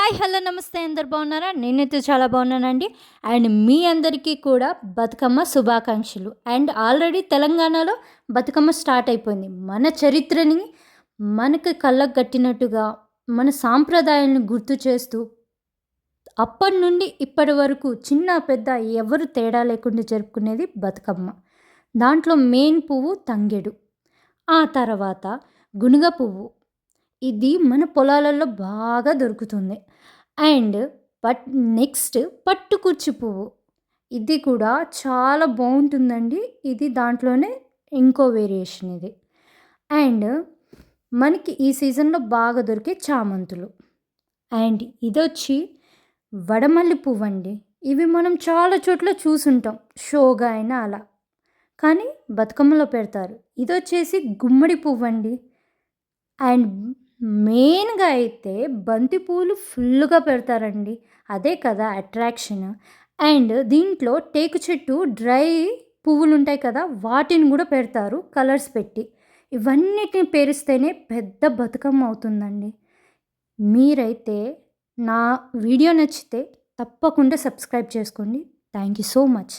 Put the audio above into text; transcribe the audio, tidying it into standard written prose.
Hi! Hello! నమస్తే అందరు బాగున్నారా? నేనైతే చాలా బాగున్నానండి. అండ్ మీ అందరికీ కూడా బతుకమ్మ శుభాకాంక్షలు. అండ్ ఆల్రెడీ తెలంగాణలో బతుకమ్మ స్టార్ట్ అయిపోయింది. మన చరిత్రని మనకి కళ్ళకు కట్టినట్టుగా, మన సాంప్రదాయాలను గుర్తు చేస్తూ, అప్పటి నుండి ఇప్పటి వరకు చిన్న, పెద్ద ఎవరు తేడా లేకుండా జరుపుకునేది బతుకమ్మ. దాంట్లో మెయిన్ పువ్వు తంగెడు. ఆ తర్వాత గునుగ పువ్వు. ఇది మన పొలాలలో బాగా దొరుకుతుంది. అండ్ బట్ నెక్స్ట్ పట్టుకుర్చి పువ్వు. ఇది కూడా చాలా బావుంటుందండి. ఇది దాంట్లోనే ఇంకో వేరియేషన్ ఇది. అండ్ మనకి ఈ సీజన్‌లో బాగా దొరికే చామంతులు. అండ్ ఇదొచ్చి వడమల్లి పువ్వండి. ఇవి మనం చాలా చోట్ల చూసుంటాం. షోగా అయినా అలా. కానీ బతుకమ్మలో పెడతారు. ఇదొచ్చేసి గుమ్మడి పువ్వండి. అండ్ మెయిన్‌గా అయితే బంతి పూలు ఫుల్లుగా పెడతారండి. అదే కదా అట్రాక్షన్. అండ్ దీంట్లో టేకు చెట్టు డ్రై పువ్వులుంటాయి కదా! వాటిని గూడా పెడతారు కలర్స్ పెట్టి. ఇవన్నిటిని పేరిస్తేనే పెద్ద బతుకమ్మ అవుతుందండి. మీరైతే నా వీడియో నచ్చితే తప్పకుండా సబ్స్క్రైబ్ చేసుకోండి. Thank you so much.